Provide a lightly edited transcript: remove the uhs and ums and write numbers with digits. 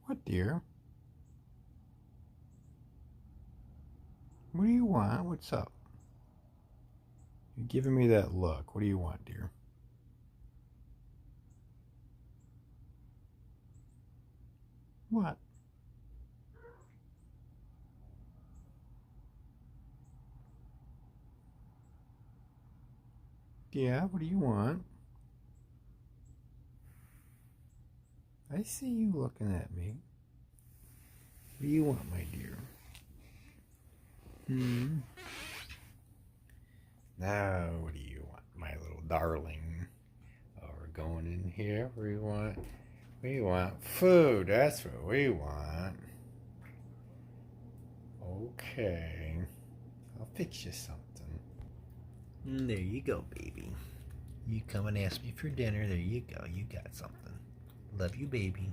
What, dear? What do you want? What's up? You're giving me that look. What do you want, dear? What? Yeah, what do you want? I see you looking at me. What do you want, my dear? Now, what do you want, my little darling? Oh, we're going in here. What do you want? We want food. That's what we want. Okay. I'll fix you something. There you go, baby. You come and ask me for dinner. There you go. You got something. Love you, baby.